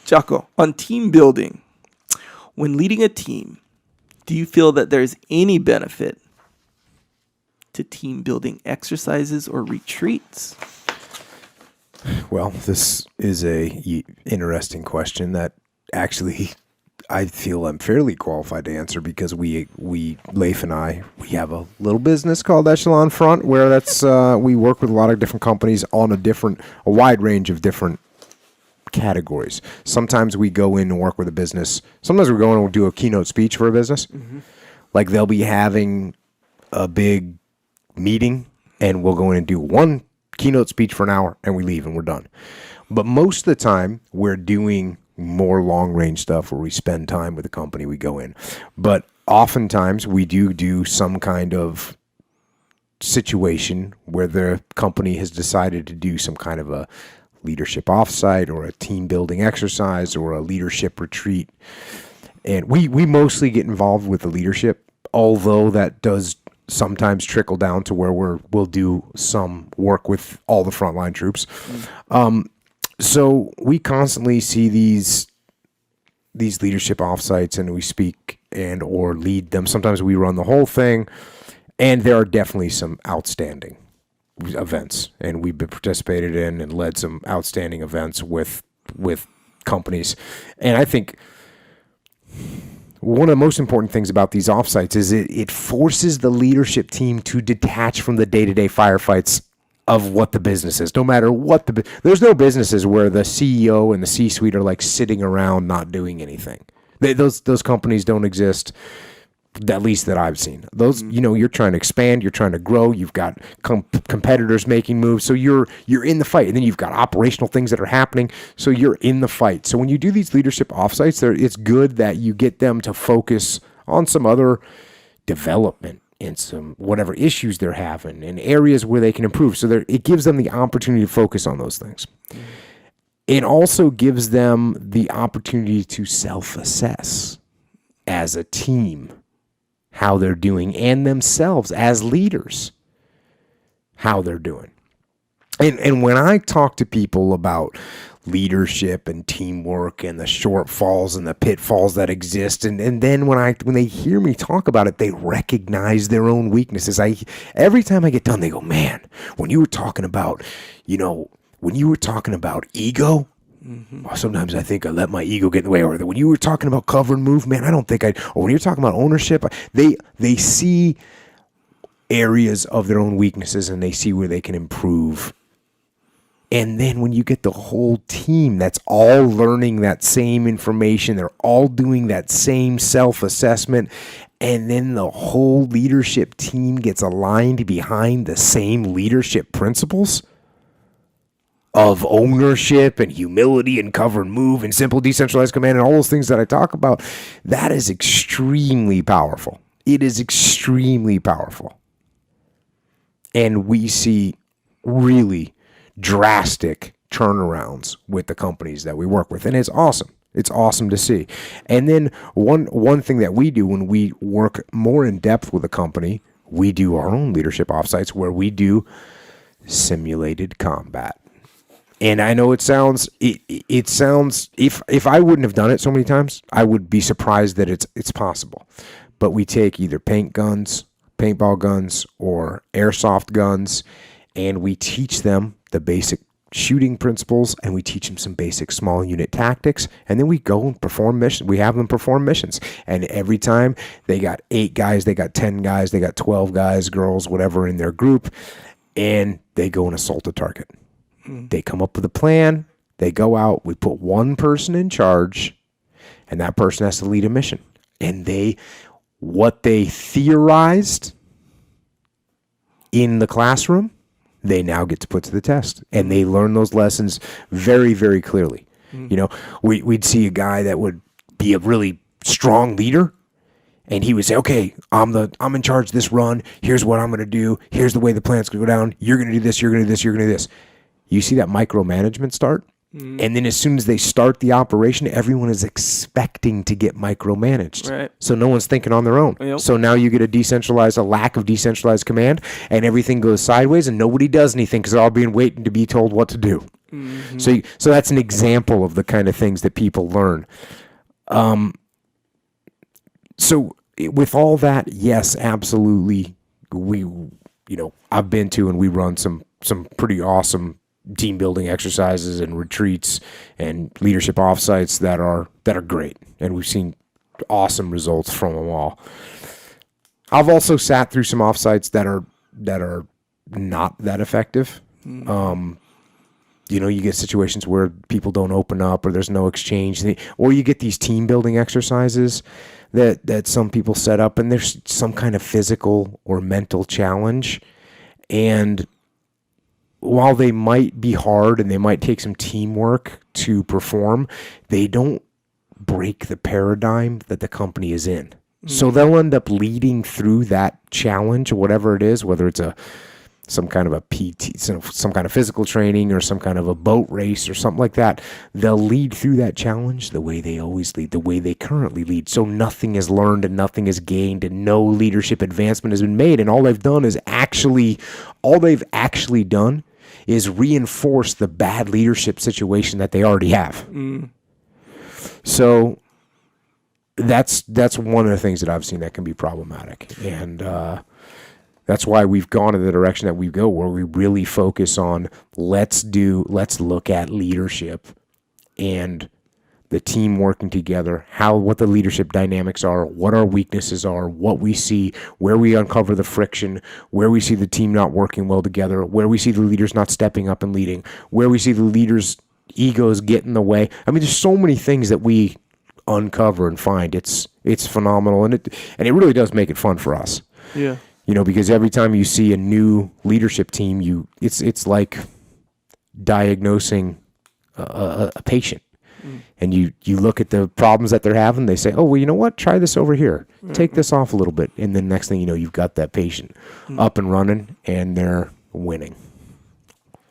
Jocko, on team building, when leading a team, do you feel that there's any benefit to team building exercises or retreats? Well, this is a interesting question that actually I feel I'm fairly qualified to answer because Leif and I, we have a little business called Echelon Front where we work with a lot of different companies on a wide range of different categories. Sometimes we go in and work with a business. Sometimes we go in and we'll do a keynote speech for a business. Mm-hmm. Like they'll be having a big meeting and we'll go in and do one keynote speech for an hour and we leave and we're done. But most of the time we're doing more long range stuff where we spend time with the company, we go in. But oftentimes we do some kind of situation where the company has decided to do some kind of a leadership offsite or a team building exercise or a leadership retreat. And we mostly get involved with the leadership, although that does sometimes trickle down to where we'll do some work with all the frontline troops. So we constantly see these leadership offsites and we speak and or lead them. Sometimes we run the whole thing, and there are definitely some outstanding events, and we've participated in and led some outstanding events with companies. And I think one of the most important things about these offsites is it forces the leadership team to detach from the day-to-day firefights of what the business is. No matter what there's no businesses where the CEO and the C-suite are like sitting around not doing anything. Those companies don't exist, at least that I've seen. Those, you're trying to expand, you're trying to grow, you've got competitors making moves, so you're in the fight, and then you've got operational things that are happening, so you're in the fight. So when you do these leadership offsites, it's good that you get them to focus on some other development and some whatever issues they're having and areas where they can improve. So it gives them the opportunity to focus on those things. Mm-hmm. It also gives them the opportunity to self-assess as a team how they're doing, and themselves as leaders how they're doing. And when I talk to people about leadership and teamwork and the shortfalls and the pitfalls that exist, and then when they hear me talk about it, they recognize their own weaknesses. Every time I get done, they go, "Man, when you were talking about ego, mm-hmm. Sometimes I think I let my ego get in the way." Or when you were talking about cover and move, man, I don't think or when you're talking about ownership, they see areas of their own weaknesses and they see where they can improve. And then when you get the whole team that's all learning that same information, they're all doing that same self-assessment, and then the whole leadership team gets aligned behind the same leadership principles of ownership and humility and cover and move and simple decentralized command and all those things that I talk about, that is extremely powerful. It is extremely powerful. And we see really drastic turnarounds with the companies that we work with. And it's awesome. It's awesome to see. And then one thing that we do when we work more in depth with a company, we do our own leadership offsites where we do simulated combat. And I know it sounds, if I wouldn't have done it so many times, I would be surprised that it's possible. But we take either paint guns, paintball guns, or airsoft guns, and we teach them the basic shooting principles, and we teach them some basic small unit tactics, and then we go and perform missions. We have them perform missions, and every time they got 8 guys, they got 10 guys, they got 12 guys, girls, whatever in their group, and they go and assault a target. They come up with a plan, they go out, we put one person in charge, and that person has to lead a mission. And what they theorized in the classroom, they now get to put to the test. And they learn those lessons very, very clearly. We'd see a guy that would be a really strong leader, and he would say, "Okay, I'm in charge of this run. Here's what I'm going to do. Here's the way the plan's going to go down. You're going to do this, you're going to do this, you're going to do this." You see that micromanagement start? And then as soon as they start the operation, everyone is expecting to get micromanaged. Right. So no one's thinking on their own. Yep. So now you get a lack of decentralized command, and everything goes sideways, and nobody does anything because they're all waiting to be told what to do. So that's an example of the kind of things that people learn. So with all that, yes, absolutely. I've been to and we run some pretty awesome team building exercises and retreats and leadership offsites that are great, and we've seen awesome results from them all. I've also sat through some offsites that are not that effective. You get situations where people don't open up or there's no exchange, or you get these team building exercises that some people set up and there's some kind of physical or mental challenge. And while they might be hard and they might take some teamwork to perform, they don't break the paradigm that the company is in. So they'll end up leading through that challenge, whatever it is, whether it's some kind of a PT, some kind of physical training or some kind of a boat race or something like that. They'll lead through that challenge the way they always lead, the way they currently lead. So nothing is learned and nothing is gained and no leadership advancement has been made. And all they've actually done is reinforce the bad leadership situation that they already have. So that's one of the things that I've seen that can be problematic. And that's why we've gone in the direction that we go, where we really focus on let's look at leadership and the team working together, what the leadership dynamics are, what our weaknesses are, what we see, where we uncover the friction, where we see the team not working well together, where we see the leaders not stepping up and leading, where we see the leaders' egos get in the way. I mean, there's so many things that we uncover and find. It's phenomenal, and it really does make it fun for us. Yeah. Because every time you see a new leadership team, it's like diagnosing a patient. And you look at the problems that they're having, they say, oh, well, you know what? Try this over here. Take this off a little bit. And then next thing you know, you've got that patient up and running, and they're winning.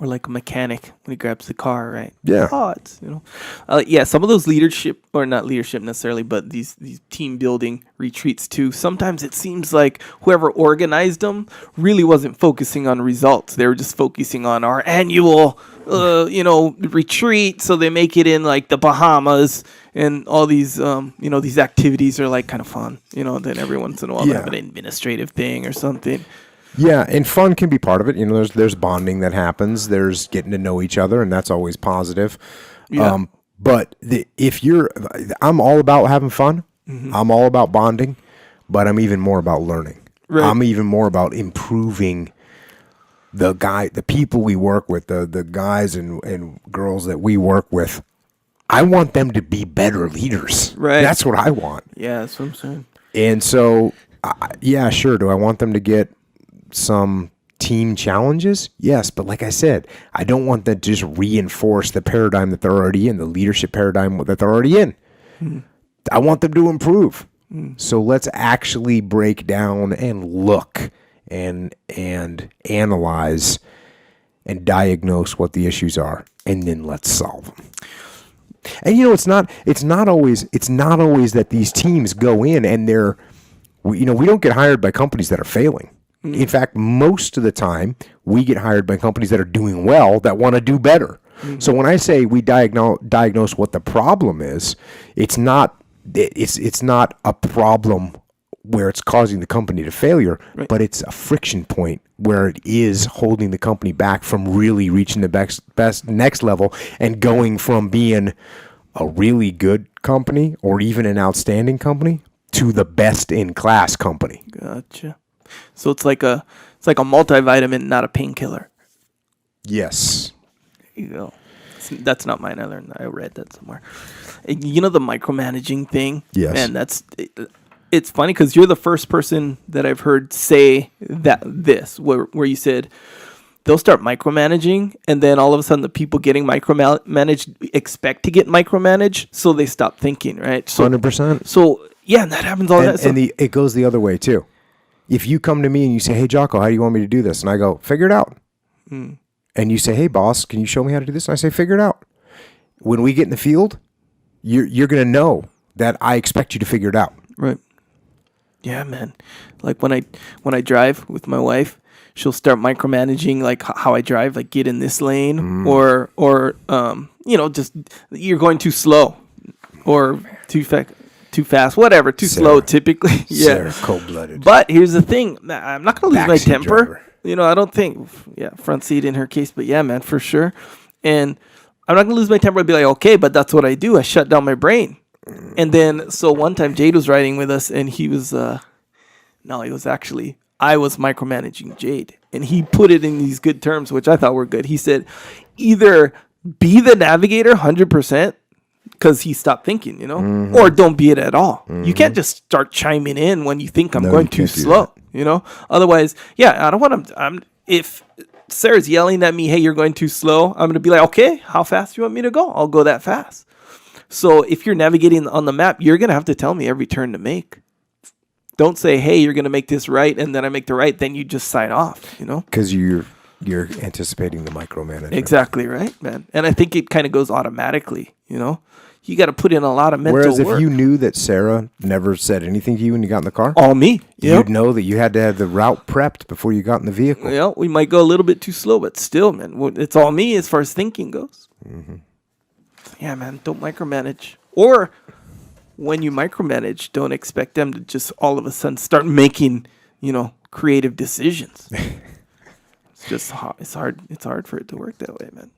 Or like a mechanic when he grabs the car, right? Yeah. Pods, some of those leadership, or not leadership necessarily, but these team building retreats too, sometimes it seems like whoever organized them really wasn't focusing on results. They were just focusing on our annual, retreat. So they make it in like the Bahamas, and all these, these activities are like kind of fun, then every once in a while they have an administrative thing or something. Yeah, and fun can be part of it. There's bonding that happens. There's getting to know each other, and that's always positive. Yeah. But I'm all about having fun. I'm all about bonding, but I'm even more about learning. Right. I'm even more about improving the people we work with, the guys and girls that we work with. I want them to be better leaders. Right. That's what I want. Yeah, that's what I'm saying. And so, sure. Do I want them to get some team challenges? Yes, but like I said, I don't want that to just reinforce the paradigm that they're already in, the leadership paradigm that they're already in. I want them to improve. So let's actually break down and look and analyze and diagnose what the issues are, and then let's solve them. And it's not always that these teams go in and we don't get hired by companies that are failing. In fact, most of the time, we get hired by companies that are doing well, that want to do better. So when I say we diagnose what the problem is, it's not a problem where it's causing the company to failure, right, but it's a friction point where it is holding the company back from really reaching the best next level and going from being a really good company or even an outstanding company to the best in class company. Gotcha. So it's like a multivitamin, not a painkiller. Yes. There you go. That's not mine. I read that somewhere. The micromanaging thing. Yes. Man, it's funny because you're the first person that I've heard say where you said they'll start micromanaging, and then all of a sudden the people getting micromanaged expect to get micromanaged, so they stop thinking, right? 100%. So yeah, that happens all that. And it goes the other way too. If you come to me and you say, hey, Jocko, how do you want me to do this? And I go, figure it out. And you say, hey, boss, can you show me how to do this? And I say, figure it out. When we get in the field, you're going to know that I expect you to figure it out. Right. Yeah, man. Like when I drive with my wife, she'll start micromanaging like how I drive, like get in this lane or just you're going too slow or too fast, whatever, slow typically. Sarah, cold-blooded. But here's the thing, I'm not going to lose my Backseat temper. driver. I don't think, front seat in her case, but yeah, man, for sure. And I'm not going to lose my temper and be like, okay, but that's what I do. I shut down my brain. And then, so one time Jade was riding with us and he was, I was micromanaging Jade. And he put it in these good terms, which I thought were good. He said, either be the navigator 100%, because he stopped thinking, or don't be it at all. You can't just start chiming in when you think I'm going too slow, Otherwise, I don't want to, if Sarah's yelling at me, hey, you're going too slow, I'm going to be like, okay, how fast do you want me to go? I'll go that fast. So if you're navigating on the map, you're going to have to tell me every turn to make. Don't say, hey, you're going to make this right, and then I make the right, then you just sign off, Because you're anticipating the micromanagement. Exactly right, man. And I think it kind of goes automatically, You got to put in a lot of mental Whereas work. if you knew that Sarah never said anything to you when you got in the car, all me. you'd know that you had to have the route prepped before you got in the vehicle. Yeah, we might go a little bit too slow, but still, man, it's all me as far as thinking goes. Yeah, man, don't micromanage. Or when you micromanage, don't expect them to just all of a sudden start making, creative decisions. It's just hard. It's hard for it to work that way, man.